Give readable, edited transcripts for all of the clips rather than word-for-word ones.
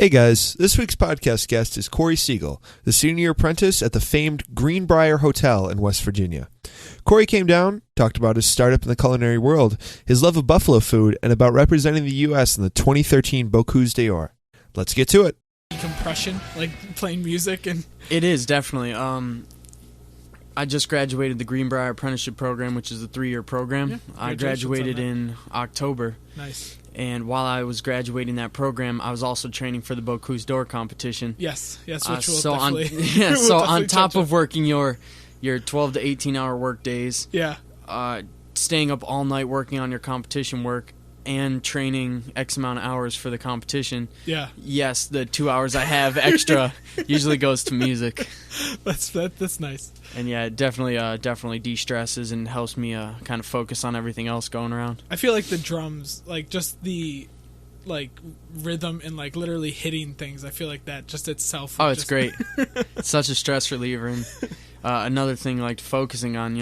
Hey guys, this week's podcast guest is Corey Siegel, the senior apprentice at the famed Greenbrier Hotel in West Virginia. Corey came down, talked about his startup in the culinary world, his love of buffalo food, and about representing the U.S. in the 2013 Bocuse d'Or. Let's get to it. Compression, like playing music and... It is, definitely. I just graduated the Greenbrier apprenticeship program, which is a 3-year program. Yeah, I graduated in October. Nice. And while I was graduating that program, I was also training for the Bocuse d'Or competition. Yes, which we'll so definitely... on, so on top of working your 12 to 18-hour work days, staying up all night working on your competition work, and training X amount of hours for the competition. Yeah. Yes, the 2 hours I have extra usually goes to music. That's nice. And yeah, it definitely de-stresses and helps me kind of focus on everything else going around. I feel like the drums, like just the rhythm and like literally hitting things, I feel like that just itself. Oh, it's great. It's such a stress reliever. And another thing, like focusing on,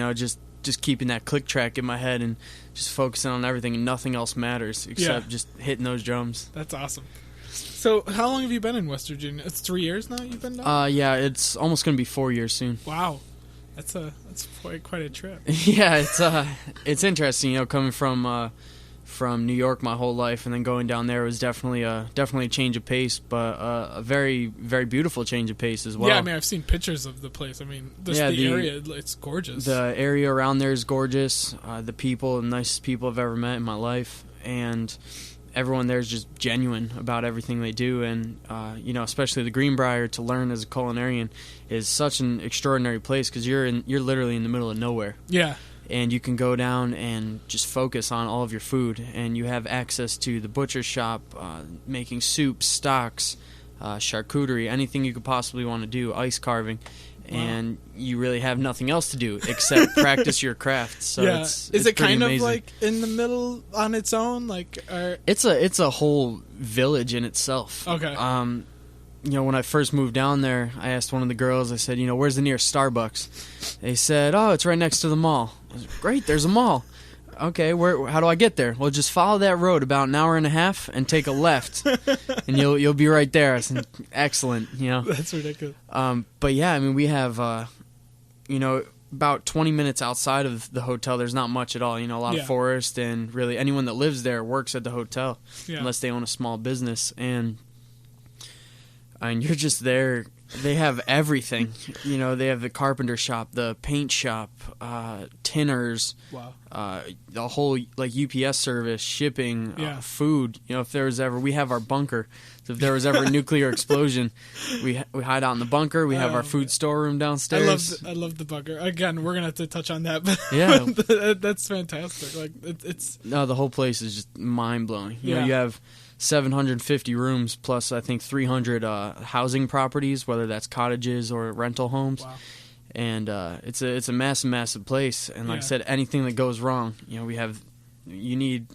just keeping that click track in my head and just focusing on everything and nothing else matters except just hitting those drums. That's awesome. So how long have you been in West Virginia? It's 3 years now you've been down? Yeah, it's almost going to be 4 years soon. Wow. That's quite a trip. Yeah, it's interesting, coming from New York my whole life, and then going down there was definitely a change of pace, but a very, very beautiful change of pace as well. Yeah, I mean, I've seen pictures of the place. I mean, the area, it's gorgeous. The area around there is gorgeous. The people, the nicest people I've ever met in my life, and everyone there is just genuine about everything they do. And especially the Greenbrier, to learn as a culinarian is such an extraordinary place because you're literally in the middle of nowhere. Yeah. And you can go down and just focus on all of your food, and you have access to the butcher shop, making soups, stocks, charcuterie, anything you could possibly want to do, ice carving, and you really have nothing else to do except practice your craft. So it's is it kind amazing. Of like in the middle on its own, it's a whole village in itself. Okay. When I first moved down there, I asked one of the girls, I said, where's the nearest Starbucks? They said, oh, it's right next to the mall. I was like, great, there's a mall. Okay, how do I get there? Well, just follow that road about an hour and a half and take a left, and you'll be right there. I said, excellent, That's ridiculous. But yeah, I mean, we have, about 20 minutes outside of the hotel, there's not much at all. A lot of forest, and really anyone that lives there works at the hotel, unless they own a small business. And you're just there. They have everything. They have the carpenter shop, the paint shop, tinners, the whole UPS service, shipping, food. If there was ever, we have our bunker. So if there was ever a nuclear explosion, we hide out in the bunker. We have our food storeroom downstairs. I love the bunker. Again, we're gonna have to touch on that. But yeah, that's fantastic. Like it's the whole place is just mind blowing. You have 750 rooms plus I think 300 housing properties, whether that's cottages or rental homes. Wow. And it's a massive place. And like I said, anything that goes wrong, you need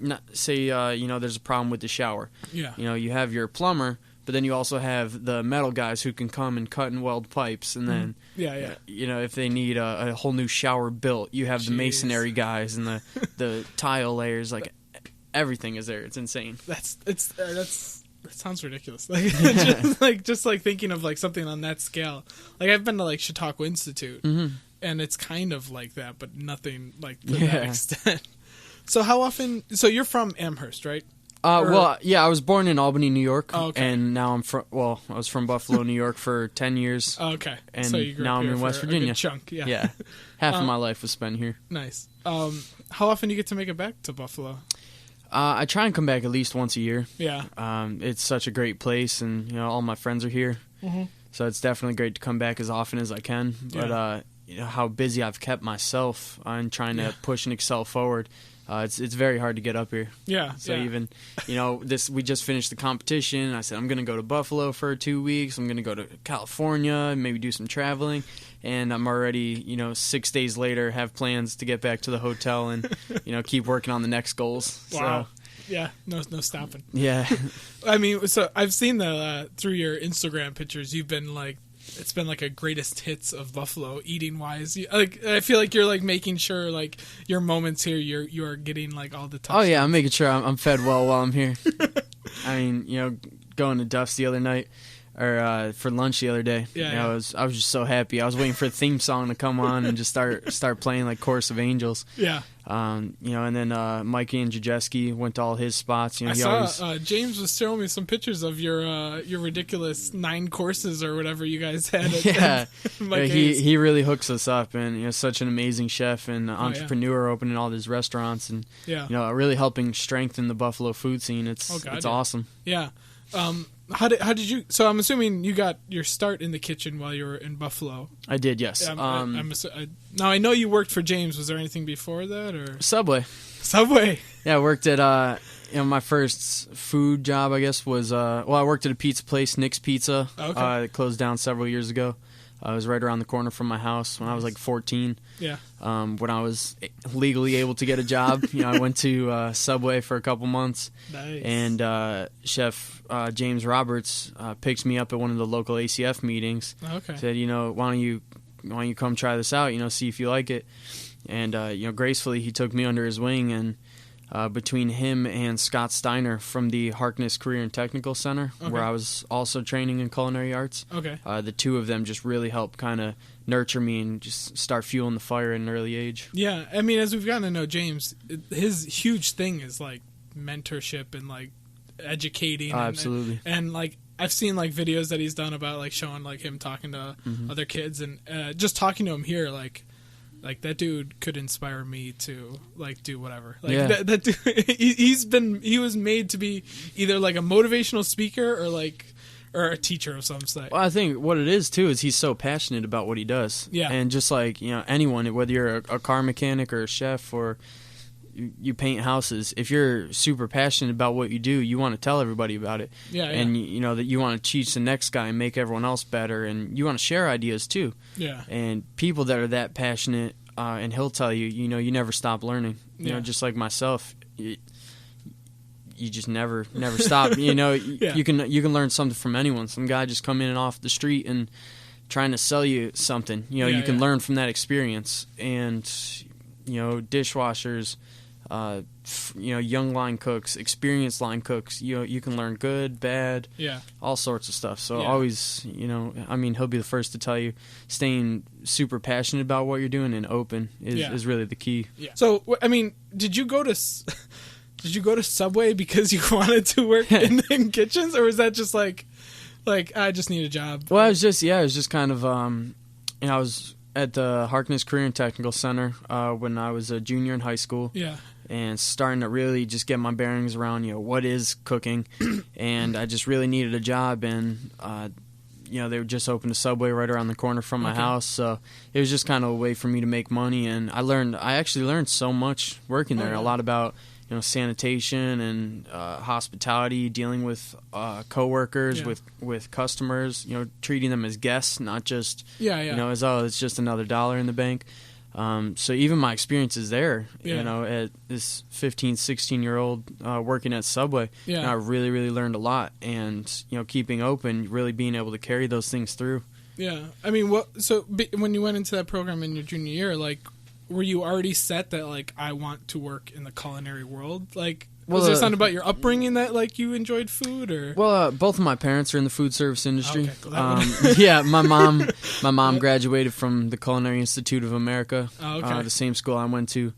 there's a problem with the shower. Yeah. You have your plumber, but then you also have the metal guys who can come and cut and weld pipes, and then if they need a whole new shower built, you have the masonry guys and the tile layers, like everything is there. It's insane. That sounds ridiculous. Just thinking of thinking of something on that scale. I've been to Chautauqua Institute, and it's kind of like that, but nothing to that extent. So how often? So you're from Amherst, right? I was born in Albany, New York, and now I was from Buffalo, New York for 10 years. Okay, and so you grew now up I'm here in West for Virginia. A good chunk, yeah. Half of my life was spent here. Nice. How often do you get to make it back to Buffalo? I try and come back at least once a year. Yeah. It's such a great place, and all my friends are here, so it's definitely great to come back as often as I can. But how busy I've kept myself on trying to push and excel forward. It's very hard to get up here. Yeah. So even, we just finished the competition. I said, I'm going to go to Buffalo for 2 weeks. I'm going to go to California, maybe do some traveling. And I'm already, 6 days later, have plans to get back to the hotel and, keep working on the next goals. Wow. So, yeah. No stopping. Yeah. I mean, so I've seen through your Instagram pictures, you've been it's been a greatest hits of Buffalo eating wise. I feel like you're making sure your moments here you're getting all the touch. Oh yeah, I'm making sure I'm fed well while I'm here. I mean, going to Duff's the other night, or for lunch the other day. Yeah, I was just so happy. I was waiting for the theme song to come on and just start playing like Chorus of Angels. Yeah. And then Mikey and Jajeski went to all his spots. I saw James was showing me some pictures of your ridiculous 9 courses or whatever you guys had. He really hooks us up, and such an amazing chef and entrepreneur, opening all these restaurants, and really helping strengthen the Buffalo food scene. It's awesome. Yeah. How did you? So I'm assuming you got your start in the kitchen while you were in Buffalo. I did, yes. Now I know you worked for James. Was there anything before that, or Subway? Yeah, I worked at my first food job, I guess, was I worked at a pizza place, Nick's Pizza. Okay. It closed down several years ago. It was right around the corner from my house when I was like 14. Yeah. When I was legally able to get a job, I went to Subway for a couple months. Nice. And Chef James Roberts picked me up at one of the local ACF meetings. Okay. Said, why don't you come try this out? See if you like it. And gracefully he took me under his wing, and between him and Scott Steiner from the Harkness Career and Technical Center, where I was also training in culinary arts. Okay. The two of them just really helped kind of nurture me and just start fueling the fire at an early age. Yeah, I mean, as we've gotten to know James, his huge thing is like mentorship and like educating. Absolutely. And like I've seen like videos that he's done about like showing like him talking to other kids, and just talking to him here, like that dude could inspire me to like do whatever. Like that dude, he was made to be either like a motivational speaker or a teacher of some sort. Well, I think what it is too is he's so passionate about what he does. Yeah. And just like anyone, whether you're a car mechanic or a chef or you paint houses, if you're super passionate about what you do, you want to tell everybody about it. Yeah. And that you want to teach the next guy and make everyone else better, and you want to share ideas too. Yeah. And people that are that passionate, and he'll tell you, you never stop learning. Just like myself, you just never stop. You can learn something from anyone. Some guy just come in and off the street and trying to sell you something. You can learn from that experience. And dishwashers, young line cooks, experienced line cooks, you can learn good, bad, all sorts of stuff. So always, he'll be the first to tell you, staying super passionate about what you're doing and open is really the key. Yeah. So, I mean, did you go to Subway because you wanted to work in kitchens, or was that just like I just need a job? Well, it was just kind of, I was at the Harkness Career and Technical Center when I was a junior in high school. Yeah. And starting to really just get my bearings around, what is cooking. And I just really needed a job. And, they were just opened a Subway right around the corner from my house. So it was just kind of a way for me to make money. And I actually learned so much working there. A lot about, sanitation and hospitality, dealing with coworkers, with customers, treating them as guests, not just, as, it's just another dollar in the bank. So even my experiences there, at this 15, 16-year-old working at Subway, I really, really learned a lot. And, keeping open, really being able to carry those things through. Yeah. I mean, when you went into that program in your junior year, like, were you already set that, like, I want to work in the culinary world? Like, was there something about your upbringing that, like, you enjoyed food, or? Well, both of my parents are in the food service industry. Okay. My mom graduated from the Culinary Institute of America, the same school I went to.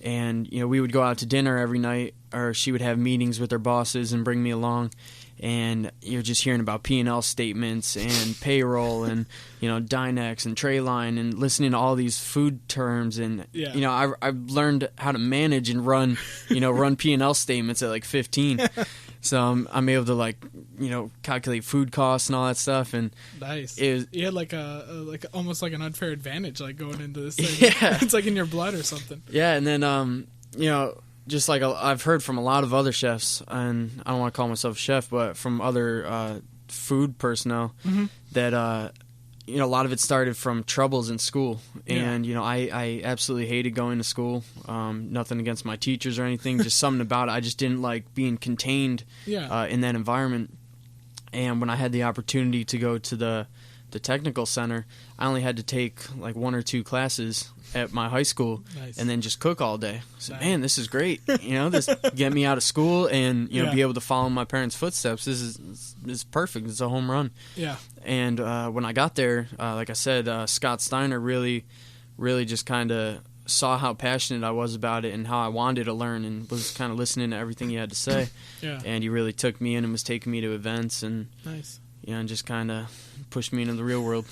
And, we would go out to dinner every night, or she would have meetings with her bosses and bring me along. And you're just hearing about P&L statements and payroll and, Dynex and tray line, and listening to all these food terms. And, I've learned how to manage and run P&L statements at like 15. So I'm able to like, calculate food costs and all that stuff. And nice. You had like almost like an unfair advantage, like going into this thing. Yeah. It's like in your blood or something. Yeah. And then, just like I've heard from a lot of other chefs, and I don't want to call myself a chef, but from other food personnel, that a lot of it started from troubles in school. And I absolutely hated going to school. Nothing against my teachers or anything, just something about it. I just didn't like being contained in that environment. And when I had the opportunity to go to the the technical center, I only had to take like 1 or 2 classes at my high school, Nice. and then just cook all day. So, Nice. man, this is great. This get me out of school and be able to follow my parents' footsteps. This is perfect. It's a home run. Yeah. And when I got there, like I said, Scott Steiner really just kind of saw how passionate I was about it and how I wanted to learn, and was kind of listening to everything he had to say. Yeah. And he really took me in and was taking me to events and Nice. and just kind of pushed me into the real world.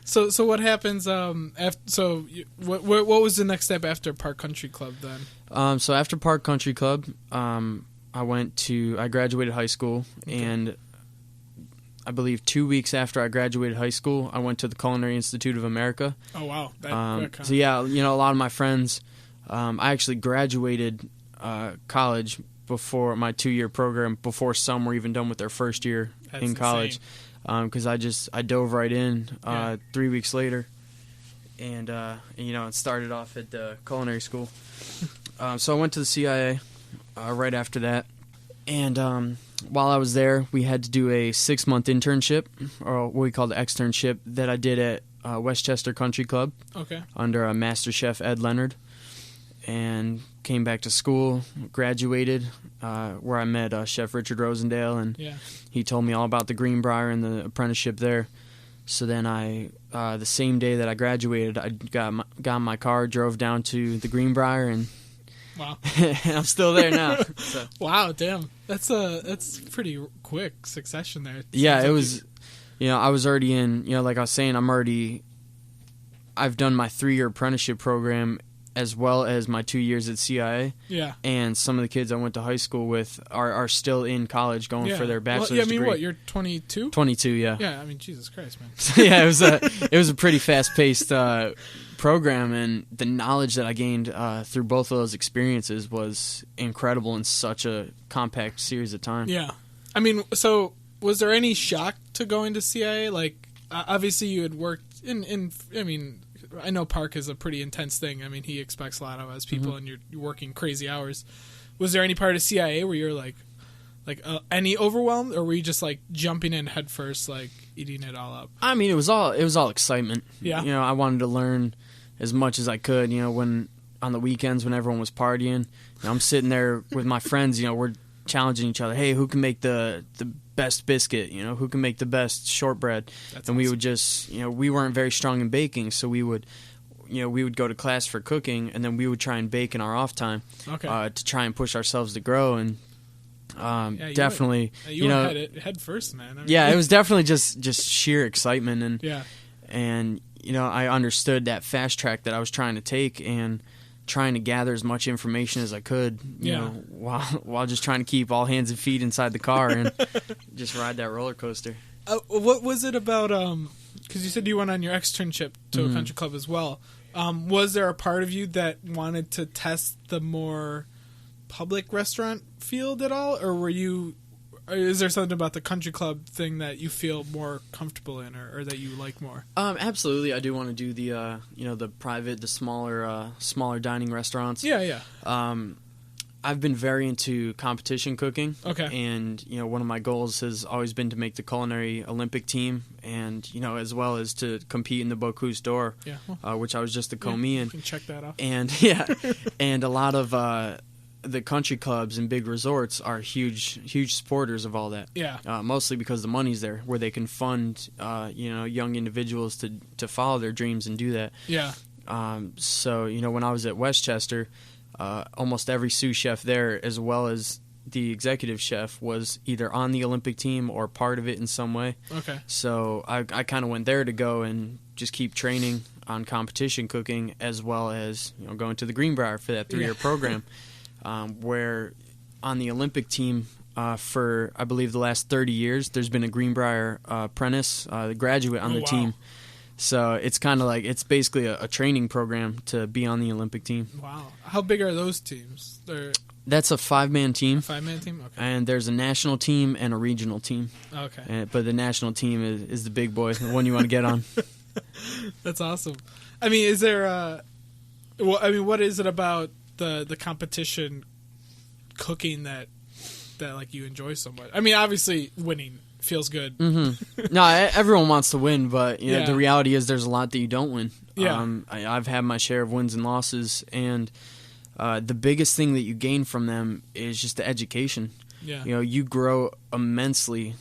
So what happens after? What was the next step after Park Country Club then? So after Park Country Club, I graduated high school, and I believe 2 weeks after I graduated high school, I went to the Culinary Institute of America. Oh wow! So yeah, a lot of my friends. I actually graduated college before my 2-year program, before some were even done with their first year in college, because I dove right in 3 weeks later, and it started off at the culinary school. So I went to the CIA right after that, and while I was there, we had to do a 6-month internship, or what we call the externship, that I did at Westchester Country Club. Okay. Under Master Chef Ed Leonard, and came back to school, graduated, where I met Chef Richard Rosendale, and he told me all about the Greenbrier and the apprenticeship there. So then the same day that I graduated, I got in my car, drove down to the Greenbrier, and wow, and I'm still there now. So. Wow, damn, that's pretty quick succession there. Yeah, it was. I was already in. Like I was saying, I've done my 3-year apprenticeship program, as well as my 2 years at CIA. Yeah. And some of the kids I went to high school with are still in college going for their bachelor's degree. What, you're 22? 22, yeah. Yeah, Jesus Christ, man. So, yeah, it was a pretty fast-paced program, and the knowledge that I gained through both of those experiences was incredible in such a compact series of time. Yeah. So was there any shock to going to CIA? Like, obviously you had worked in I know Park is a pretty intense thing. He expects a lot of us people, and you're working crazy hours. Was there any part of CIA where you're like any overwhelmed, or were you just like jumping in head first, like eating it all up? It was all excitement. Yeah. I wanted to learn as much as I could. When on the weekends when everyone was partying, I'm sitting there with my friends. We're challenging each other. Hey, who can make the best biscuit? Who can make the best shortbread? That's and awesome. we would just, we weren't very strong in baking, so we would go to class for cooking, and then we would try and bake in our off time. Okay. To try and push ourselves to grow, and definitely you went head first, man. It was definitely just sheer excitement, and and I understood that fast track that I was trying to take, and trying to gather as much information as I could, while just trying to keep all hands and feet inside the car and just ride that roller coaster. What was it about? Because you said you went on your externship to a country club as well. Was there a part of you that wanted to test the more public restaurant field at all, or is there something about the country club thing that you feel more comfortable in, or that you like more? Absolutely, I do want to do the the private, the smaller dining restaurants. Yeah. I've been very into competition cooking. Okay. And one of my goals has always been to make the culinary Olympic team, and as well as to compete in the Bocuse d'Or, which I was just a commis in. You can check that off. And and a lot of the country clubs and big resorts are huge supporters of all that. Yeah. Mostly because the money's there, where they can fund young individuals to follow their dreams and do that. Yeah. So when I was at Westchester, almost every sous chef there, as well as the executive chef, was either on the Olympic team or part of it in some way. Okay. So I kind of went there to go and just keep training on competition cooking, as well as going to the Greenbrier for that 3-year program. Where on the Olympic team, for I believe the last 30 years, there's been a Greenbrier apprentice, the graduate on the team. So it's kind of like, it's basically a training program to be on the Olympic team. Wow. How big are those teams? That's a 5-man team. A 5-man team? Okay. And there's a national team and a regional team. Okay. But the national team is the big boy, the one you want to get on. That's awesome. Is there what is it about the competition cooking that like you enjoy so much? Obviously winning feels good. Mm-hmm. No, everyone wants to win, but you know, the reality is there's a lot that you don't win. Yeah. I've had my share of wins and losses, and the biggest thing that you gain from them is just the education. Yeah. You know, you grow immensely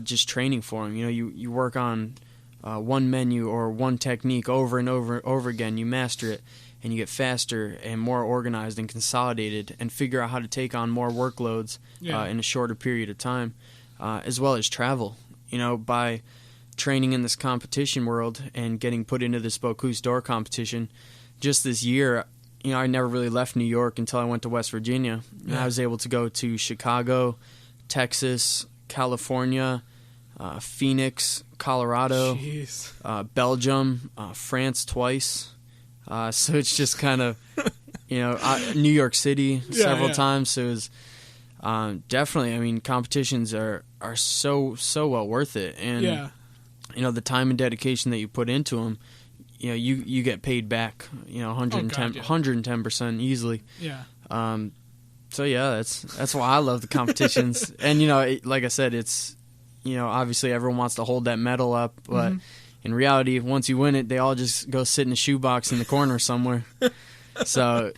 just training for them. You know, you work on one menu or one technique over and over again. You master it, and you get faster and more organized and consolidated, and figure out how to take on more workloads in a shorter period of time, as well as travel. You know, by training in this competition world and getting put into this Bocuse d'Or competition, just this year, you know, I never really left New York until I went to West Virginia. And I was able to go to Chicago, Texas, California, Phoenix, Colorado, Belgium, France twice. So it's just kind of, you know, New York City several times. So it was definitely, I mean, competitions are so well worth it. And, you know, the time and dedication that you put into them, you know, you get paid back, you know, 110% easily. Yeah. So yeah, that's why I love the competitions. And you know, like I said, it's, you know, obviously everyone wants to hold that medal up, but in reality, once you win it, they all just go sit in a shoebox in the corner somewhere. So,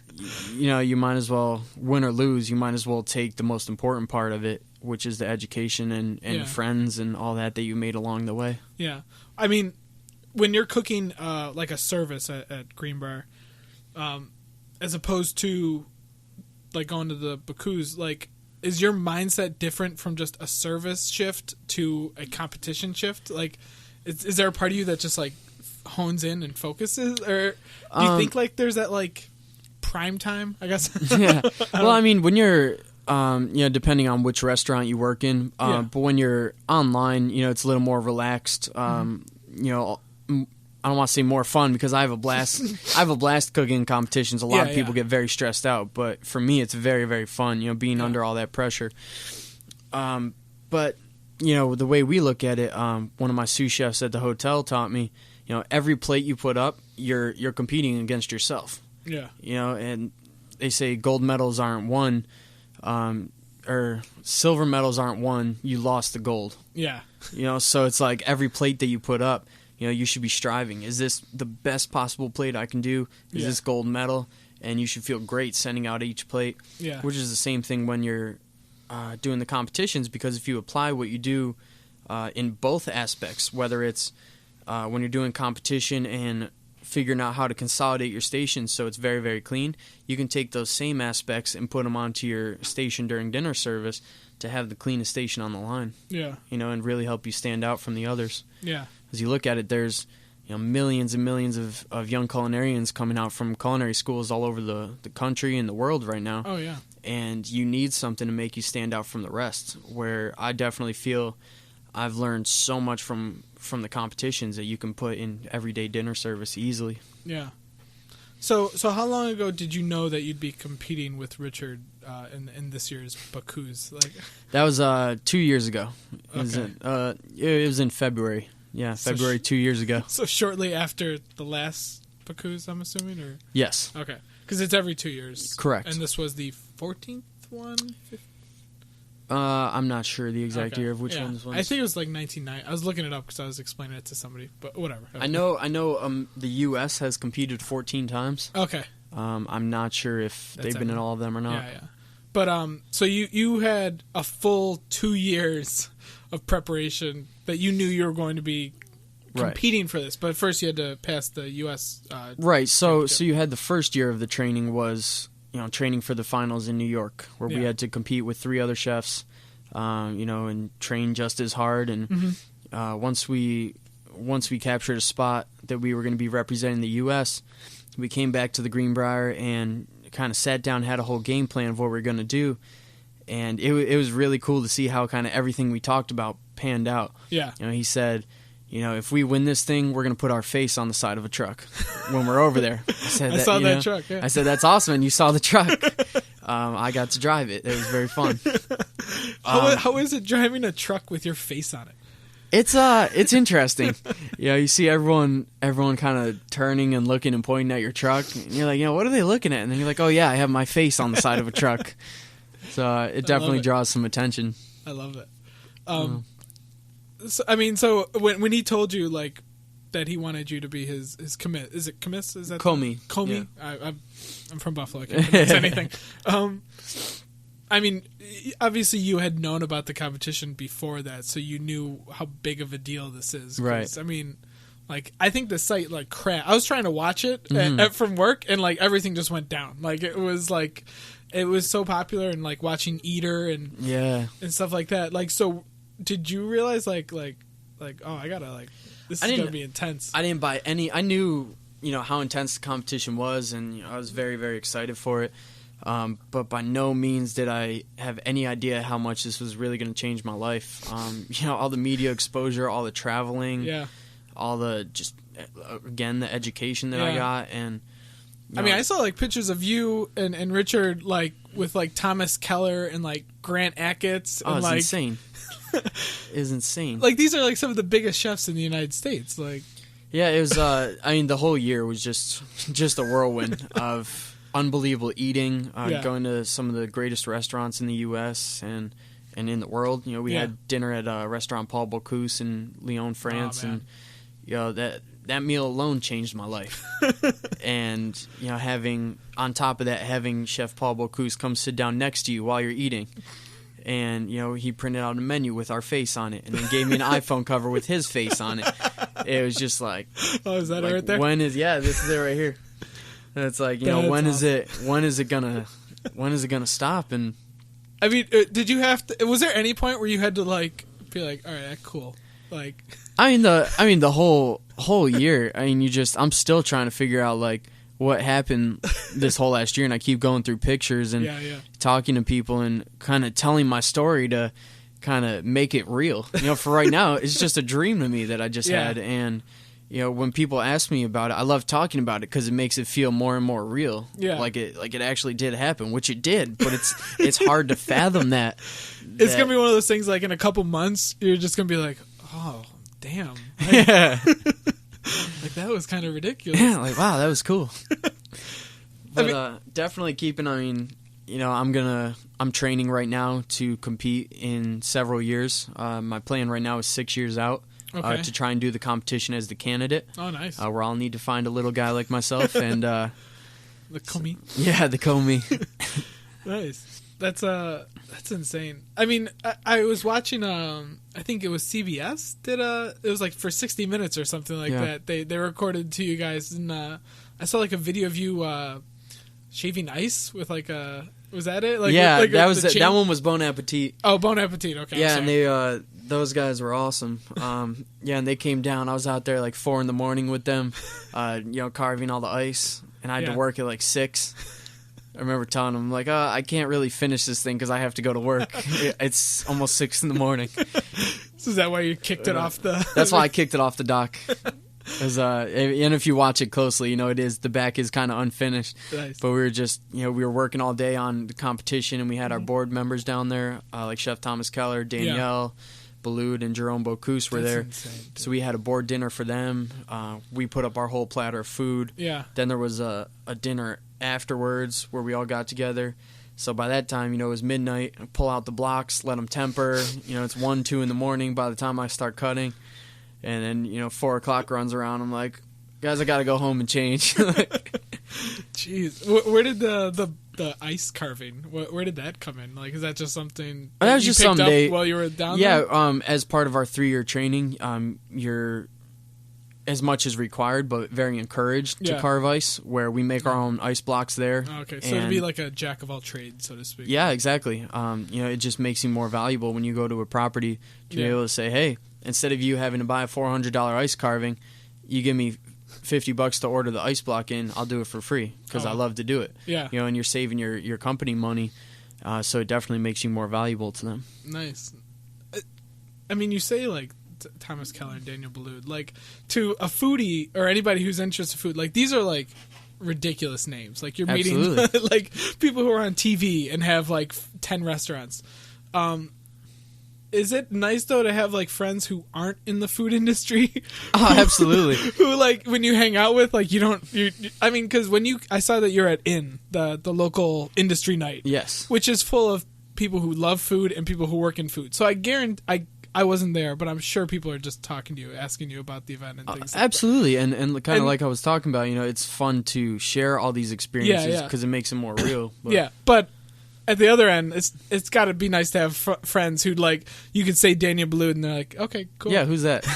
you know, you might as well, win or lose, you might as well take the most important part of it, which is the education and friends and all that you made along the way. Yeah. I mean, when you're cooking like a service at Greenbrier, as opposed to like going to the Bocuse, like, is your mindset different from just a service shift to a competition shift? Like, is there a part of you that just like hones in and focuses, or do you think like there's that like prime time, I guess? Yeah. Well, I mean, when you're you know, depending on which restaurant you work in, but when you're online, you know, it's a little more relaxed. You know, I don't want to say more fun, because I have a blast. I have a blast cooking competitions. A lot of people get very stressed out, but for me, it's very, very fun. You know, being under all that pressure. But you know, the way we look at it, one of my sous chefs at the hotel taught me, you know, every plate you put up, you're competing against yourself. Yeah. You know, and they say gold medals aren't won, or silver medals aren't won. You lost the gold. Yeah. You know, so it's like every plate that you put up, you know, you should be striving. Is this the best possible plate I can do? Is this gold medal? And you should feel great sending out each plate. Yeah. Which is the same thing when you're doing the competitions, because if you apply what you do in both aspects, whether it's when you're doing competition and figuring out how to consolidate your stations so it's very, very clean, you can take those same aspects and put them onto your station during dinner service to have the cleanest station on the line. Yeah. You know, and really help you stand out from the others. Yeah. As you look at it, there's, you know, millions and millions of young culinarians coming out from culinary schools all over the country and the world right now. Oh, yeah. And you need something to make you stand out from the rest, where I definitely feel I've learned so much from the competitions that you can put in everyday dinner service easily. Yeah. So how long ago did you know that you'd be competing with Richard in this year's Bocuse? Like, that was 2 years ago. It was in February. Yeah, February 2 years ago. So shortly after the last Bocuse, I'm assuming, or yes. Okay, because it's every 2 years. Correct. And this was the 14th one. I'm not sure the exact year of which one this was. I think it was like 1990. I was looking it up because I was explaining it to somebody, but whatever. I know. The US has competed 14 times. Okay. I'm not sure if they've been in all of them or not. Yeah, yeah. But so you had a full 2 years of preparation that you knew you were going to be competing for this, but first you had to pass the US. Right. So you had the first year of the training was, you know, training for the finals in New York, where we had to compete with 3 other chefs, you know, and train just as hard. And once we captured a spot that we were going to be representing the U.S., we came back to the Greenbrier and kind of sat down, had a whole game plan of what we were going to do. And it was really cool to see how kind of everything we talked about panned out. Yeah. You know, he said, you know, if we win this thing, we're going to put our face on the side of a truck when we're over there. I said, I saw that truck, yeah. I said, that's awesome, and you saw the truck. I got to drive it. It was very fun. How is it driving a truck with your face on it? It's interesting. You know, you see everyone kind of turning and looking and pointing at your truck, and you're like, you know, what are they looking at? And then you're like, oh yeah, I have my face on the side of a truck. So it definitely draws some attention. I love it. So when he told you like that he wanted you to be his commis, is it commis? Is that commis? Commis. Yeah. I'm from Buffalo. I can't pronounce anything. I mean, obviously you had known about the competition before that, so you knew how big of a deal this is. Right. I mean, like, I think the site like crashed. I was trying to watch it from work, and like everything just went down. Like it was so popular, and like watching Eater and stuff like that. Like, so did you realize like oh, I gotta like this is gonna be intense? I didn't buy any. I knew how intense the competition was, and I was very, very excited for it. But by no means did I have any idea how much this was really going to change my life. All the media exposure, all the traveling, all the the education that I got, and I mean, I saw like pictures of you and Richard like with like Thomas Keller and like Grant Achatz. Oh, and, it's like, insane! It's insane. Like these are like some of the biggest chefs in the United States. Like, yeah, it was. I mean, the whole year was just a whirlwind of unbelievable eating, going to some of the greatest restaurants in the U.S. and in the world. We had dinner at restaurant Paul Bocuse in Lyon, France, and that meal alone changed my life. And having on top of that, having Chef Paul Bocuse come sit down next to you while you're eating, and he printed out a menu with our face on it, and then gave me an iPhone cover with his face on it. It was just like, oh, is that like, right there? This is it right here. And it's like, when is it gonna stop? And I mean, did you have to? Was there any point where you had to like be like, all right, cool, like? I mean the whole year. I mean, I'm still trying to figure out like what happened this whole last year, and I keep going through pictures and talking to people and kind of telling my story to kind of make it real. For right now, it's just a dream to me that I just had, and. When people ask me about it, I love talking about it because it makes it feel more and more real. Yeah. Like it actually did happen, which it did, but it's hard to fathom that. It's going to be one of those things like in a couple months, you're just going to be like, oh, damn. Like, like that was kind of ridiculous. Yeah, like, wow, that was cool. But definitely keeping, I'm training right now to compete in several years. My plan right now is 6 years out. Okay. To try and do the competition as the candidate. Oh, nice. Where I'll need to find a little guy like myself and the commis. Yeah, the commis. Nice. That's insane. I mean, I was watching. I think it was CBS did it was like for 60 Minutes or something like that. They recorded to you guys, and I saw like a video of you shaving ice with like a. Was that it? Like, that one was Bon Appetit. Oh, Bon Appetit. Okay. Yeah, and they those guys were awesome. And they came down. I was out there like 4 a.m. with them, carving all the ice, and I had to work at like 6. I remember telling them like, I can't really finish this thing because I have to go to work. It's almost 6 a.m. So is that why you kicked it off the? That's why I kicked it off the dock. And if you watch it closely, it is the back is kind of unfinished. Nice. But we were just, we were working all day on the competition, and we had our board members down there, like Chef Thomas Keller, Danielle, Balud, and Jerome Bocuse were there. Insane, so we had a board dinner for them. We put up our whole platter of food. Yeah. Then there was a dinner afterwards where we all got together. So by that time, it was midnight. I pull out the blocks, let them temper. It's 1, 2 in the morning by the time I start cutting. And then, 4 o'clock runs around. I'm like, guys, I got to go home and change. Jeez. Where did the ice carving, where did that come in? Like, is that just something that was you just picked up someday while you were down there? Yeah, as part of our 3-year training, you're as much as required, but very encouraged to carve ice, where we make our own ice blocks there. Okay, so it'd be like a jack of all trades, so to speak. Yeah, exactly. It just makes you more valuable when you go to a property to be able to say, hey, instead of you having to buy a $400 ice carving, you give me $50 to order the ice block in. I'll do it for free because I love to do it. Yeah, and you're saving your company money, so it definitely makes you more valuable to them. Nice. I mean, you say like Thomas Keller and Daniel Balud, like to a foodie or anybody who's interested in food, like these are like ridiculous names. Like you're meeting like people who are on TV and have like 10 restaurants. Is it nice though to have like friends who aren't in the food industry? Oh, absolutely. Who like when you hang out with, like I mean, because I saw that you're at the local industry night. Yes. Which is full of people who love food and people who work in food. So I I wasn't there, but I'm sure people are just talking to you, asking you about the event and things. Absolutely, and kind of like I was talking about, it's fun to share all these experiences because it makes it more real. But. Yeah, but at the other end, it's got to be nice to have friends who like you could say Daniel Ballou and they're like, okay, cool. Yeah, who's that?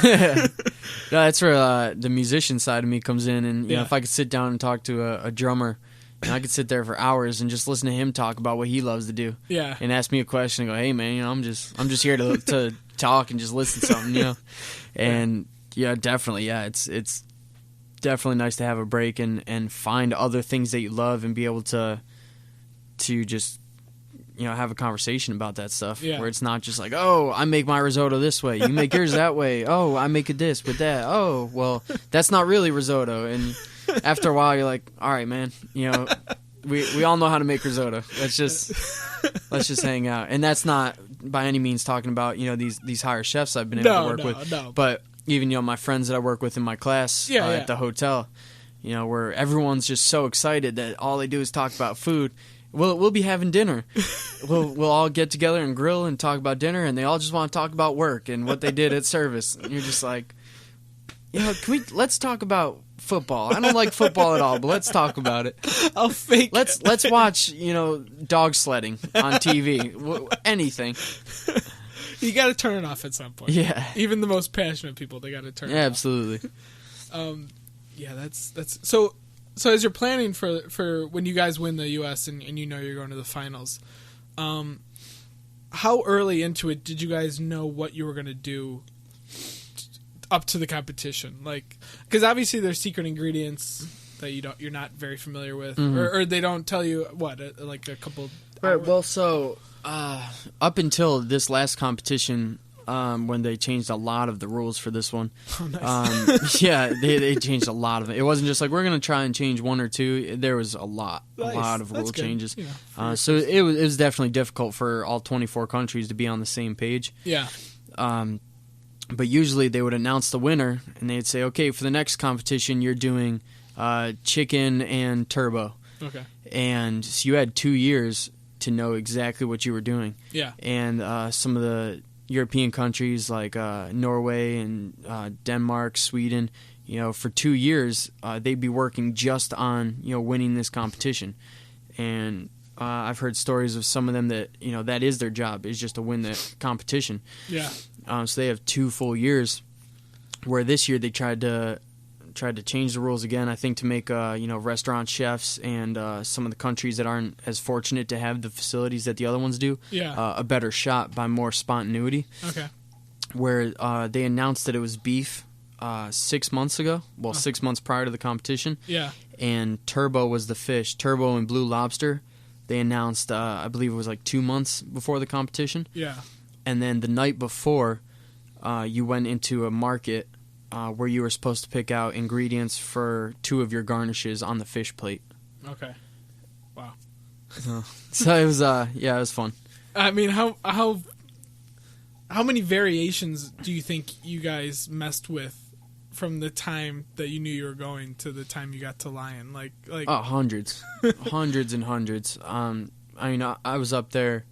No, that's where the musician side of me comes in, and if I could sit down and talk to a drummer. And I could sit there for hours and just listen to him talk about what he loves to do. Yeah. And ask me a question and go, hey man, I'm just here to talk and just listen to something, And definitely, it's definitely nice to have a break and find other things that you love and be able to just have a conversation about that stuff. Yeah. Where it's not just like, oh, I make my risotto this way, you make yours that way. Oh, I make it this with that. Oh, well, that's not really risotto. And after a while, you're like, all right, man, we all know how to make risotto. Let's just hang out. And that's not by any means talking about, these higher chefs I've been able to work with. No. But even, my friends that I work with in my class at the hotel, where everyone's just so excited that all they do is talk about food. We'll be having dinner. We'll all get together and grill and talk about dinner, and they all just want to talk about work and what they did at service. And you're just like, let's talk about football. I don't like football at all, but let's talk about it. I'll fake it. Let's watch, dog sledding on TV. Anything. You got to turn it off at some point. Yeah. Even the most passionate people, they got to turn it off. Absolutely. That's so as you're planning for when you guys win the US and you're going to the finals, how early into it did you guys know what you were going to do up to the competition? Like, because obviously there's secret ingredients that you're not very familiar with, or they don't tell you like a couple. Right. Well, so up until this last competition, when they changed a lot of the rules for this one, they changed a lot of it. It wasn't just like we're going to try and change one or two. There was a lot of rule changes. So it was definitely difficult for all 24 countries to be on the same page. Yeah. But usually they would announce the winner, and they'd say, okay, for the next competition, you're doing chicken and turbo. Okay. And so you had 2 years to know exactly what you were doing. Yeah. And some of the European countries like Norway and Denmark, Sweden, for 2 years, they'd be working just on, winning this competition. And I've heard stories of some of them that, that is their job, is just to win the competition. Yeah. So they have 2 full years, where this year they tried to change the rules again, I think, to make restaurant chefs and some of the countries that aren't as fortunate to have the facilities that the other ones do a better shot by more spontaneity. Okay. Where they announced that it was beef 6 months ago, 6 months prior to the competition. Yeah. And turbo was the fish. Turbo and blue lobster, they announced, I believe it was like 2 months before the competition. Yeah. And then the night before, you went into a market where you were supposed to pick out ingredients for 2 of your garnishes on the fish plate. Okay. Wow. So it was, it was fun. I mean, how many variations do you think you guys messed with from the time that you knew you were going to the time you got to Lyon? Like hundreds, hundreds and hundreds. I was up there.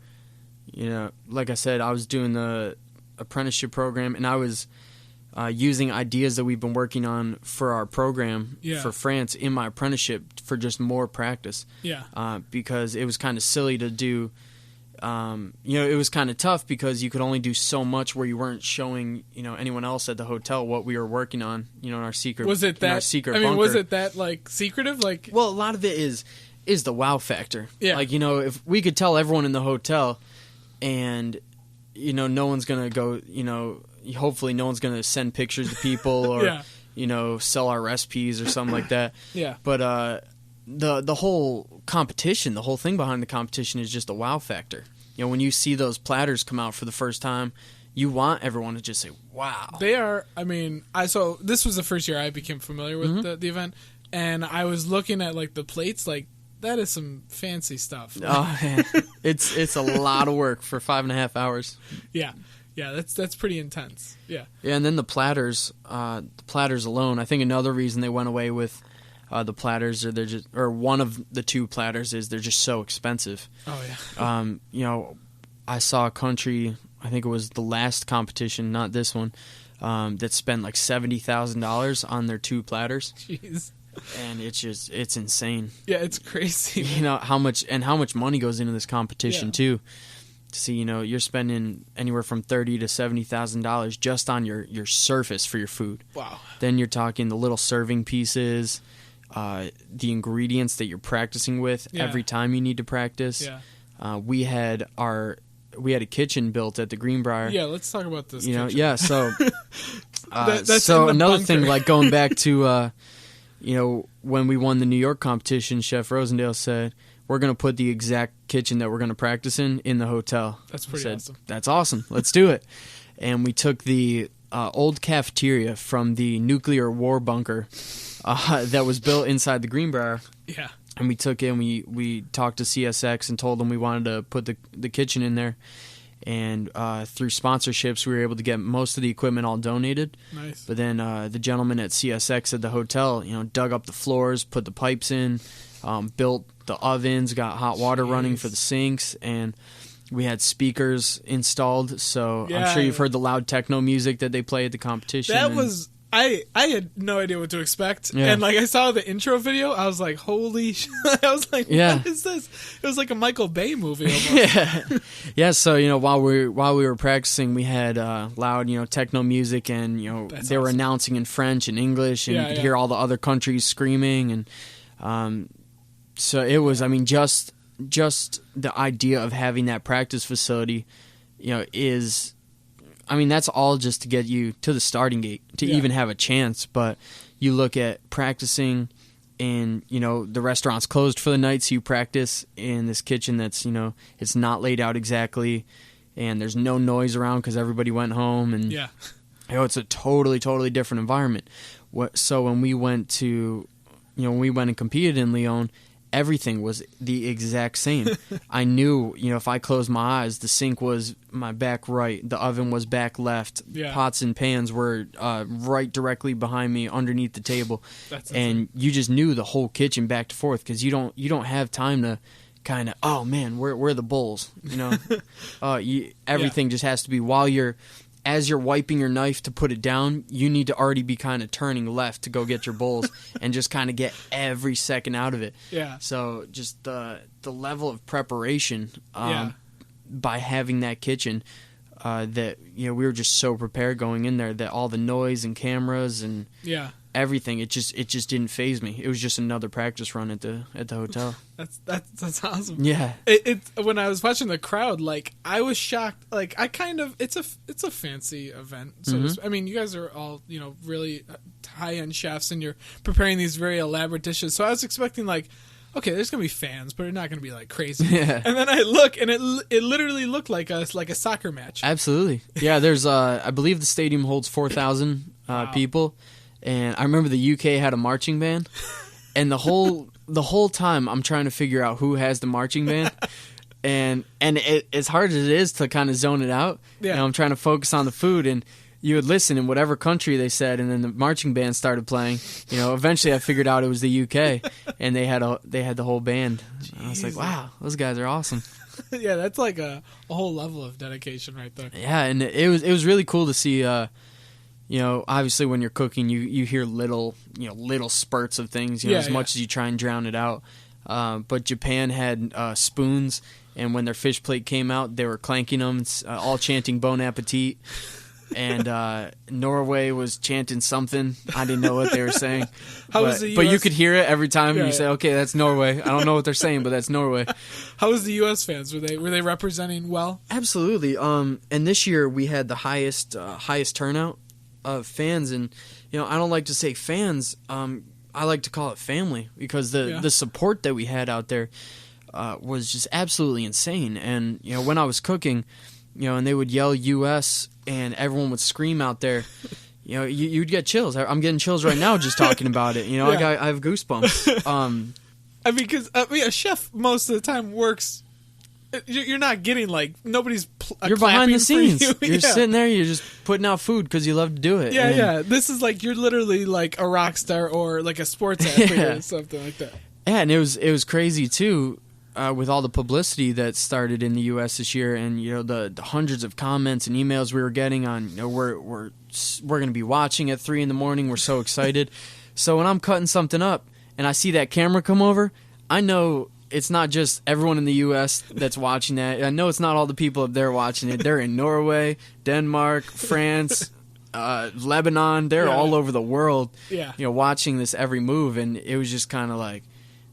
Like I said, I was doing the apprenticeship program, and I was using ideas that we've been working on for our program for France in my apprenticeship for just more practice. Yeah. Because it was kind of silly to do. It was kind of tough because you could only do so much where you weren't showing, anyone else at the hotel what we were working on, in our secret. Was it that? Our secret I mean, bunker. was it that like secretive? Like, well, a lot of it is the wow factor. Yeah. Like, if we could tell everyone in the hotel, and no one's gonna go, hopefully no one's gonna send pictures to people or sell our recipes or something like that. Yeah. But the whole competition, the whole thing behind the competition is just a wow factor. When you see those platters come out for the first time, you want everyone to just say, wow. They are, I mean, so this was the first year I became familiar with the event, and I was looking at like the plates, like that is some fancy stuff. Oh, man. It's a lot of work for 5.5 hours. Yeah. Yeah, that's pretty intense. Yeah. Yeah, and then the platters alone, I think another reason they went away with the platters, or one of the 2 platters, is they're just so expensive. Oh yeah. I saw a country I think it was the last competition, not this one, that spent like $70,000 on their 2 platters. Jeez. And it's insane. Yeah, it's crazy. You know how much money goes into this competition too. See, you're spending anywhere from $30,000 to $70,000 just on your surface for your food. Wow. Then you're talking the little serving pieces, the ingredients that you're practicing with every time you need to practice. Yeah. We had a kitchen built at the Greenbrier. Yeah, let's talk about this. So that's so in the another bunker. thing, like going back to when we won the New York competition, Chef Rosendale said, we're going to put the exact kitchen that we're going to practice in the hotel. That's pretty awesome. That's awesome. Let's do it. And we took the old cafeteria from the nuclear war bunker that was built inside the Greenbrier. Yeah. And we took it and we talked to CSX and told them we wanted to put the kitchen in there. And through sponsorships, we were able to get most of the equipment all donated. Nice. But then the gentleman at CSX at the hotel, dug up the floors, put the pipes in, built the ovens, got hot water running for the sinks, and we had speakers installed. So I'm sure you've heard the loud techno music that they play at the competition. That was... I had no idea what to expect. Yeah. And I saw the intro video, I was like, holy shit. I was like, what is this? It was like a Michael Bay movie almost. Yeah, so while we were practicing, we had loud, techno music, and they were announcing in French and English, and you could hear all the other countries screaming, and so it was, just the idea of having that practice facility, is, that's all just to get you to the starting gate, to even have a chance. But you look at practicing in, the restaurant's closed for the night, so you practice in this kitchen that's, it's not laid out exactly, and there's no noise around because everybody went home. And it's a totally, totally different environment. So when we went to, when we went and competed in Lyon, everything was the exact same. I knew, if I closed my eyes, the sink was my back right, the oven was back left, pots and pans were right directly behind me underneath the table. And you just knew the whole kitchen back to forth, because you don't have time to kind of, oh man, where are the bowls? Everything just has to be as you're wiping your knife to put it down, you need to already be kind of turning left to go get your bowls and just kind of get every second out of it. Yeah. So just the level of preparation by having that kitchen, that we were just so prepared going in there that all the noise and cameras and everything, it just didn't faze me. It was just another practice run at the hotel. That's awesome. Yeah. It when I was watching the crowd, I was shocked. It's a fancy event. So you guys are all really high end chefs, and you're preparing these very elaborate dishes. So I was expecting okay, there's gonna be fans, but they're not gonna be crazy. Yeah. And then I look, and it literally looked like a soccer match. Absolutely. Yeah. There's I believe the stadium holds 4,000 people. And I remember the UK had a marching band, and the whole time I'm trying to figure out who has the marching band, and as hard as it is to kind of zone it out, I'm trying to focus on the food, and you would listen in whatever country they said, and then the marching band started playing. Eventually I figured out it was the UK, and they had the whole band. I was like, wow, those guys are awesome. Yeah, that's like a whole level of dedication right there. Yeah, and it was really cool to see. Obviously when you're cooking, you hear little spurts of things, as much as you try and drown it out. But Japan had spoons, and when their fish plate came out, they were clanking them, all chanting Bon Appetit. And Norway was chanting something. I didn't know what they were saying. But you could hear it every time, and you say, okay, that's Norway. I don't know what they're saying, but that's Norway. How was the US fans? Were they representing well? Absolutely. And this year we had the highest turnout of fans, and I don't like to say fans, I like to call it family, because the support that we had out there was just absolutely insane. And when I was cooking, and they would yell US, and everyone would scream out there, you'd get chills. I'm getting chills right now just talking about it. I have goosebumps. Because a chef most of the time works. You're not getting nobody's. You're behind the scenes. You. You're sitting there. You're just putting out food because you love to do it. Yeah. This is you're literally a rock star or a sports athlete or something like that. Yeah, and it was crazy too. with all the publicity that started in the U.S. this year, and the hundreds of comments and emails we were getting on, we're going to be watching at 3 a.m. We're so excited. So when I'm cutting something up and I see that camera come over, I know it's not just everyone in the U.S. that's watching that. I know it's not all the people up there watching it. They're in Norway, Denmark, France, Lebanon. They're all over the world, watching this every move. And it was just kind of like,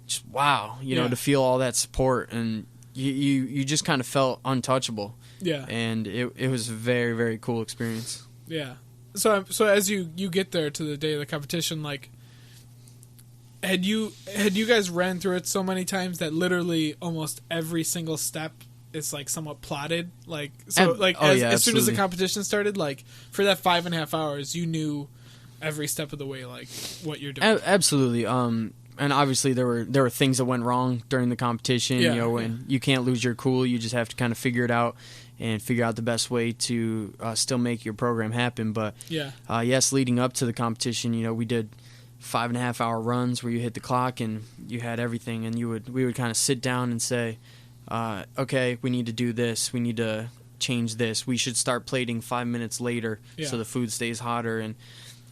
just wow, to feel all that support. And you just kind of felt untouchable. Yeah. And it was a very, very cool experience. Yeah. So as you get there to the day of the competition, like, had you guys ran through it so many times that literally almost every single step is like somewhat plotted? Like, so as soon as the competition started, like for that 5.5 hours, you knew every step of the way, like what you're doing. Absolutely. And obviously there were things that went wrong during the competition. And you can't lose your cool. You just have to kind of figure it out and figure out the best way to still make your program happen. But yes, leading up to the competition, we did 5.5 hour runs where you hit the clock and you had everything, and we would kind of sit down and say, okay, we need to do this, we need to change this, we should start plating 5 minutes later so the food stays hotter, and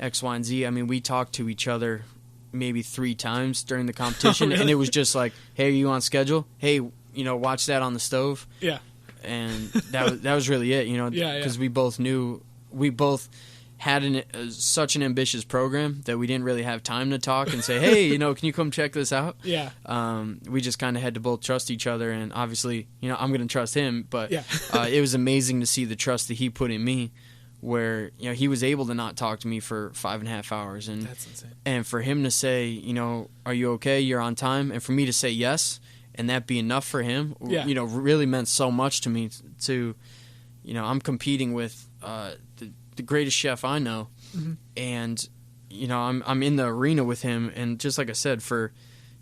X, Y, and Z. I mean, we talked to each other maybe 3 times during the competition. Really? And it was just like, hey, are you on schedule? Hey, watch that on the stove. Yeah. And that was really it, because we both knew, we both had such an ambitious program that we didn't really have time to talk and say, hey, can you come check this out? Yeah. We just kind of had to both trust each other, and obviously, I'm going to trust him, but it was amazing to see the trust that he put in me, where, he was able to not talk to me for 5.5 hours. And that's insane. And for him to say, are you okay? You're on time. And for me to say yes, and that be enough for him, really meant so much to me. I'm competing with the greatest chef I know, and I'm in the arena with him, and just like I said, for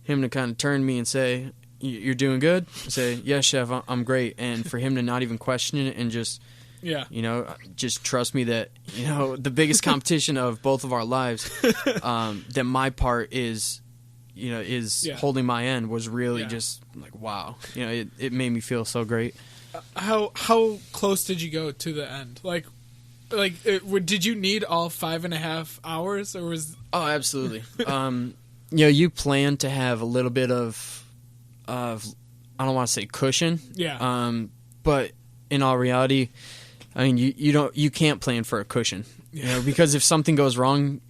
him to kind of turn me and say, "You're doing good," I say, "Yes, chef, I'm great," and for him to not even question it and just just trust me that the biggest competition of both of our lives, that my part is holding my end, was really just like, wow, it made me feel so great. How close did you go to the end? Did you need all 5.5 hours, or was? Oh, absolutely. You plan to have a little bit of I don't want to say cushion. Yeah. But in all reality, I mean, you can't plan for a cushion. Because if something goes wrong,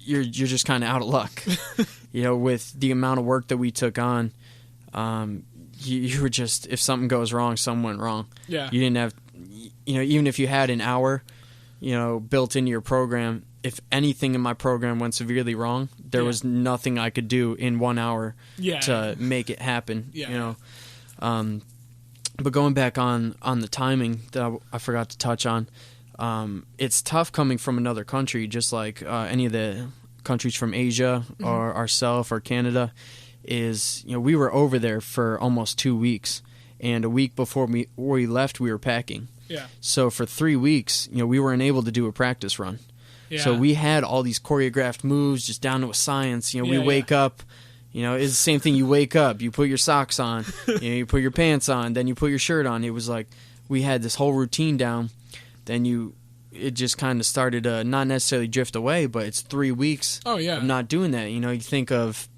you're just kind of out of luck. With the amount of work that we took on, you were just, if something goes wrong, something went wrong. Yeah. You didn't have, even if you had an hour, built into your program, if anything in my program went severely wrong, there was nothing I could do in 1 hour to make it happen. Yeah. But going back on the timing that I forgot to touch on, it's tough coming from another country, just like any of the countries from Asia or ourselves or Canada, is, we were over there for almost 2 weeks, and a week before we left, we were packing. Yeah. So for 3 weeks, we weren't able to do a practice run. Yeah. So we had all these choreographed moves just down to a science. We wake up, it's the same thing. You wake up, you put your socks on, you put your pants on, then you put your shirt on. It was like we had this whole routine down. Then it just kind of started to not necessarily drift away, but it's 3 weeks of not doing that. You think of,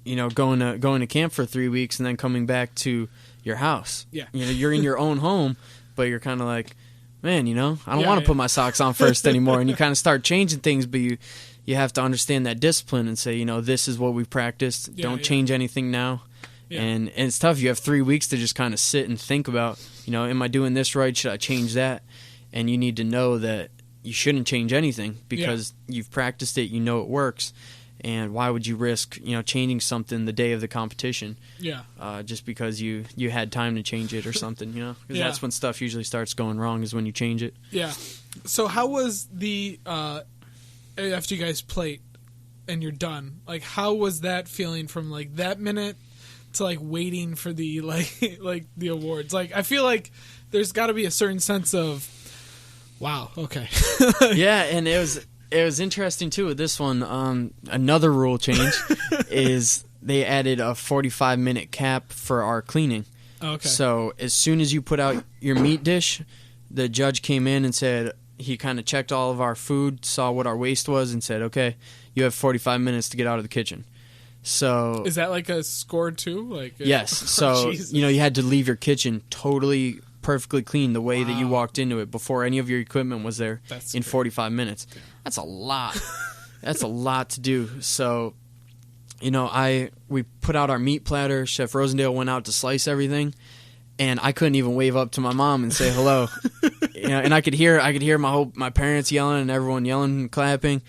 going to camp for 3 weeks and then coming back to your house. Yeah. You're in your own home, but you're kind of like, man, I don't want to put my socks on first anymore. And you kind of start changing things, but you have to understand that discipline and say, this is what we've practiced. Don't change anything now. Yeah. And it's tough. You have 3 weeks to just kind of sit and think about, am I doing this right? Should I change that? And you need to know that you shouldn't change anything because you've practiced it, it works. And why would you risk, changing something the day of the competition? Yeah. Just because you had time to change it or something, Because that's when stuff usually starts going wrong, is when you change it. Yeah. So how was the after you guys plate and you're done? Like, how was that feeling from like that minute to like waiting for the like the awards? Like, I feel like there's got to be a certain sense of, wow, okay. Yeah, and it was interesting too with this one. Another rule change is they added a 45-minute cap for our cleaning. Okay. So as soon as you put out your meat dish, the judge came in and said, he kind of checked all of our food, saw what our waste was, and said, okay, you have 45 minutes to get out of the kitchen. So is that like a score too? Like yes. So you had to leave your kitchen totally perfectly clean the way that you walked into it before any of your equipment was there. That's in 45 minutes. Damn. That's a lot. That's a lot to do. So, we put out our meat platter. Chef Rosendale went out to slice everything, and I couldn't even wave up to my mom and say hello. And I could hear my parents yelling and everyone yelling and clapping.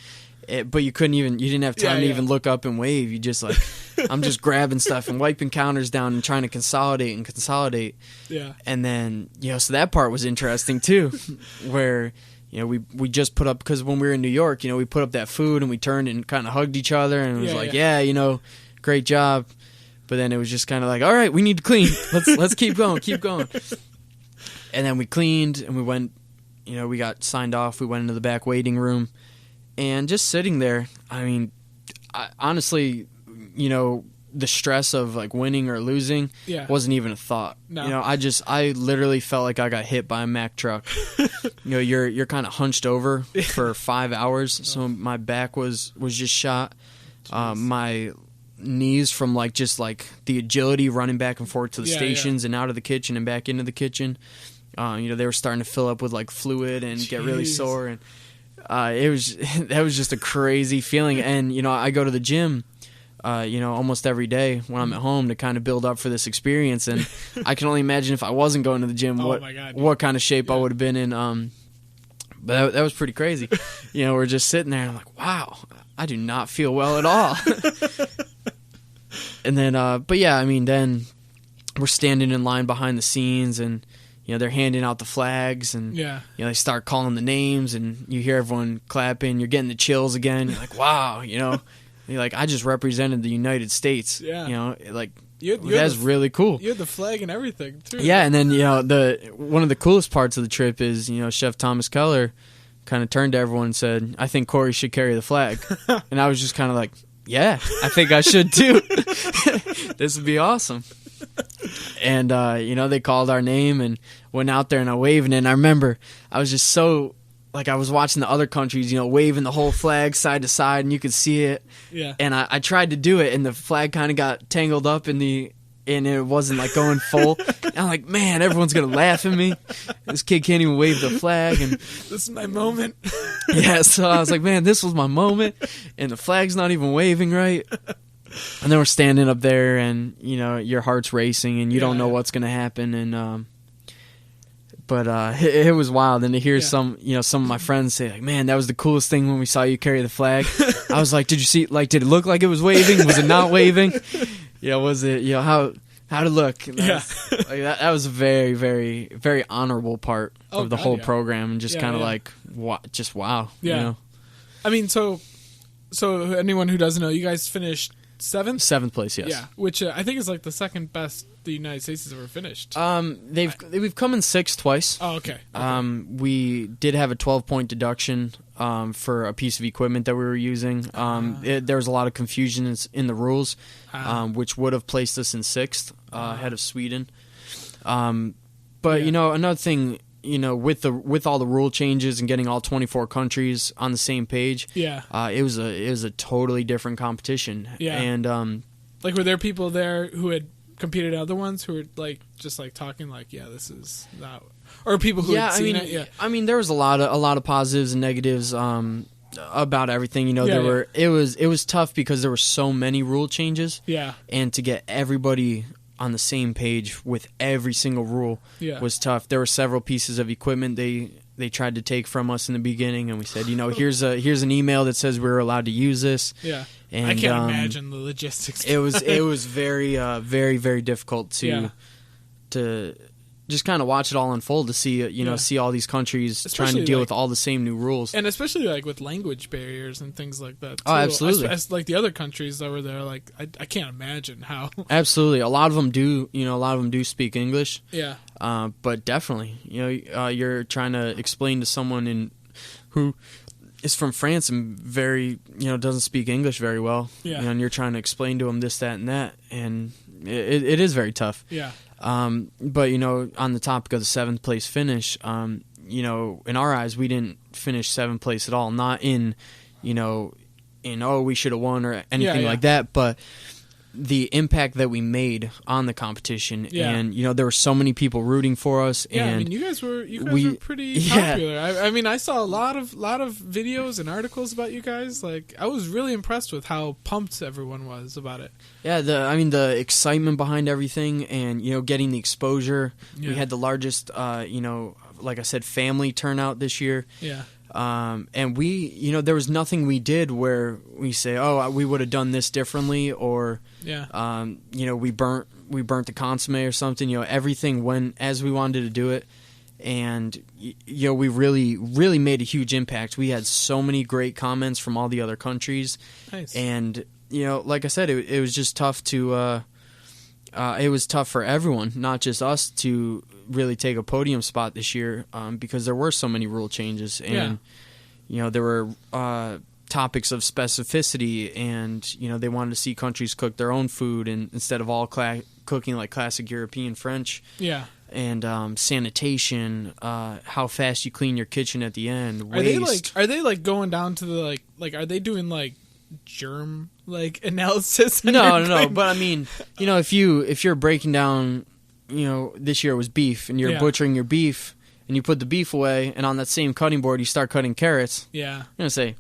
But you didn't have time to even look up and wave. You just I'm just grabbing stuff and wiping counters down and trying to consolidate. Yeah. And then, so that part was interesting too, where, we just put up, because when we were in New York, we put up that food and we turned and kind of hugged each other and it was great job. But then it was just kind of like, all right, we need to clean. Let's keep going. And then we cleaned and we went, we got signed off. We went into the back waiting room. And just sitting there, honestly, the stress of like winning or losing wasn't even a thought. No. I literally felt like I got hit by a Mack truck. You're kind of hunched over for 5 hours, so my back was just shot. My knees from the agility running back and forth to the stations and out of the kitchen and back into the kitchen. They were starting to fill up with like fluid and get really sore and. That was just a crazy feeling. And, I go to the gym, almost every day when I'm at home to kind of build up for this experience. And I can only imagine if I wasn't going to the gym, what kind of shape I would have been in. But that was pretty crazy. We're just sitting there and I'm like, wow, I do not feel well at all. And then, then we're standing in line behind the scenes and, they're handing out the flags and they start calling the names and you hear everyone clapping. You're getting the chills again. You're like, wow, you're like, I just represented the United States. Yeah. That's really cool. You had the flag and everything too. Yeah, and then one of the coolest parts of the trip is Chef Thomas Keller kind of turned to everyone and said, I think Corey should carry the flag. And I was just kind of like, yeah, I think I should too. This would be awesome. And, they called our name and went out there and I waved. And I remember I was just so, I was watching the other countries, waving the whole flag side to side and you could see it. Yeah. And I tried to do it and the flag kind of got tangled up and it wasn't going full. And I'm like, man, everyone's going to laugh at me. This kid can't even wave the flag. And this is my moment. Yeah. So I was like, man, this was my moment. And the flag's not even waving right. And then we're standing up there and, your heart's racing and you don't know what's going to happen. And, it was wild. And to hear some of my friends say like, man, that was the coolest thing when we saw you carry the flag. I was like, did you see, did it look like it was waving? Was it not waving? Was it, how to look? That was a very, very, very honorable part of the whole program and just kind of just wow. Yeah. I mean, so anyone who doesn't know, you guys finished seventh place, yes. Yeah, which I think is the second best the United States has ever finished. We've come in sixth twice. Oh, okay. We did have a 12-point deduction for a piece of equipment that we were using. There was a lot of confusion in the rules, which would have placed us in sixth, ahead of Sweden. Another thing, with all the rule changes and getting all 24 countries on the same page, it was a totally different competition. Yeah. And were there people there who had competed other ones who were just talking this is not, or people who had seen it? Yeah. I mean, there was a lot of positives and negatives about everything. It was tough because there were so many rule changes. Yeah. And to get everybody on the same page with every single rule was tough. There were several pieces of equipment they tried to take from us in the beginning, and we said, here's an email that says we're allowed to use this. Yeah, and I can't imagine the logistics. It was very very very difficult to just kind of watch it all unfold, to see see all these countries trying to deal with all the same new rules, and especially with language barriers and things like that too. Oh, absolutely. The other countries that were there, I can't imagine how. Absolutely, a lot of them do speak English. Yeah. But definitely, you're trying to explain to someone who is from France and very, doesn't speak English very well. Yeah. And you're trying to explain to him this, that, and that, and it is very tough. Yeah. But on the topic of the 7th place finish, in our eyes, we didn't finish 7th place at all. Not in, we should have won or anything like that, but the impact that we made on the competition, and there were so many people rooting for us. Yeah, and I mean, you guys were pretty popular. I mean, I saw a lot of videos and articles about you guys. Like, I was really impressed with how pumped everyone was about it. Yeah, the excitement behind everything, and getting the exposure. Yeah. We had the largest, like I said, family turnout this year. Yeah. And we, there was nothing we did where we say, oh, we would have done this differently, or, we burnt the consomme or something. Everything went as we wanted to do it, and we really, really made a huge impact. We had so many great comments from all the other countries. Nice. And like I said, it was just tough to. It was tough for everyone, not just us, to really take a podium spot this year, because there were so many rule changes, and there were topics of specificity, and they wanted to see countries cook their own food, and instead of all cooking like classic European French. Yeah. And sanitation, how fast you clean your kitchen at the end. Waste. Are they going down to the like? Are they doing germ analysis? No. But I mean, if you're breaking down, this year it was beef, and you're butchering your beef, and you put the beef away, and on that same cutting board you start cutting carrots. Yeah. You're gonna say,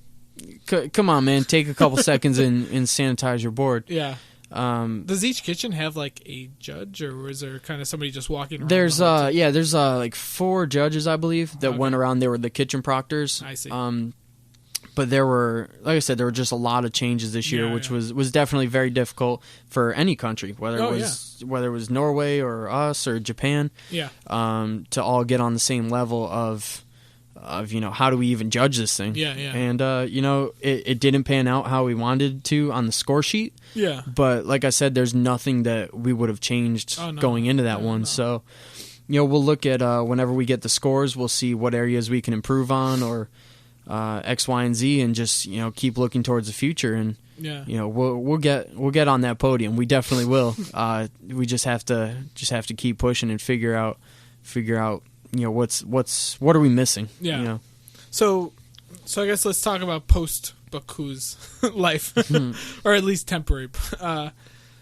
"Come on, man, take a couple seconds and sanitize your board." Yeah. Does each kitchen have a judge, or is there kind of somebody just walking around? There's there's 4 judges, I believe, that went around. They were the kitchen proctors. I see. But there were, like I said, there were just a lot of changes this year, which was definitely very difficult for any country, whether it was Norway or us or Japan. Yeah. To all get on the same level of how do we even judge this thing? Yeah. And it didn't pan out how we wanted to on the score sheet. Yeah. But like I said, there's nothing that we would have changed going into that one. No. So, we'll look at whenever we get the scores, we'll see what areas we can improve on, or X, Y, and Z, and just keep looking towards the future, and we'll get on that podium. We definitely will. We just have to keep pushing and figure out what are we missing. Yeah. So I guess let's talk about post Bocuse life, or at least temporary.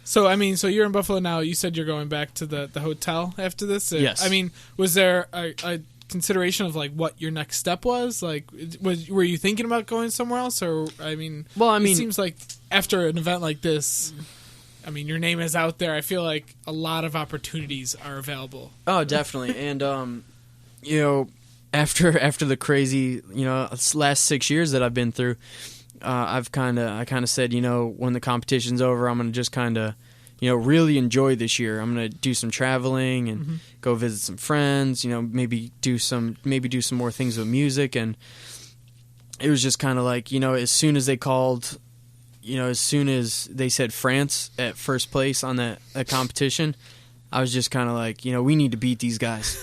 So you're in Buffalo now. You said you're going back to the hotel after this. Yes. I mean, was there a consideration of what your next step was? Were you thinking about going somewhere else, or it seems like after an event like this, your name is out there. I feel like a lot of opportunities are available. Oh, definitely. And after the crazy last 6 years that I've been through, I kind of said, when the competition's over, I'm gonna just kind of really enjoy this year. I'm gonna do some traveling and go visit some friends. Maybe do some more things with music. And it was just kind of as soon as they called, as soon as they said France at first place on that competition, I was just kind of we need to beat these guys.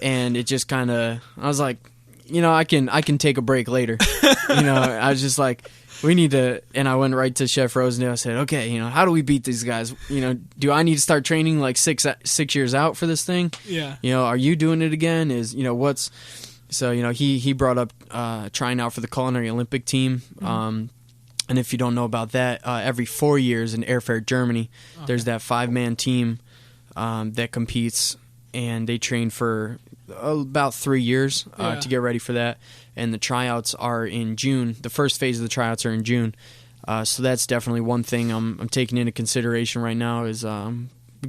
And it just kind of, I was like, I can take a break later. I was just like, we need to, and I went right to Chef Rosendale. I said, okay, how do we beat these guys? Do I need to start training 6 years out for this thing? Yeah. Are you doing it again? So, he brought up trying out for the culinary Olympic team. And if you don't know about that, every 4 years in Airfair, Germany, there's that 5-man team that competes, and they train for about 3 years to get ready for that. And the tryouts are in June. The first phase of the tryouts are in June. So that's definitely one thing I'm taking into consideration right now, is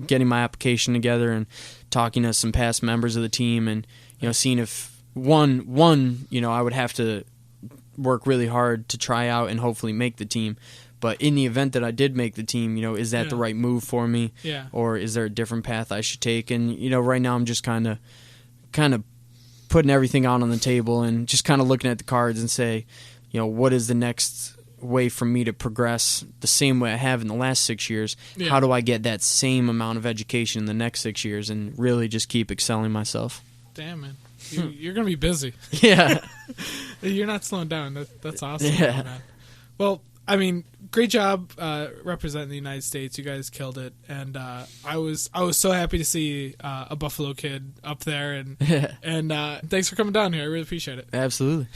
getting my application together and talking to some past members of the team, and seeing if one I would have to work really hard to try out and hopefully make the team. But in the event that I did make the team, is that the right move for me? Yeah. Or is there a different path I should take? And right now I'm just kind of putting everything out on the table and just kind of looking at the cards and say, what is the next way for me to progress the same way I have in the last 6 years? Yeah. How do I get that same amount of education in the next 6 years and really just keep excelling myself? Damn, man. You're gonna be busy. Yeah. You're not slowing down. That's awesome. Yeah. Man. Well, I mean, great job representing the United States. You guys killed it, and I was so happy to see a Buffalo kid up there, and thanks for coming down here. I really appreciate it. Absolutely.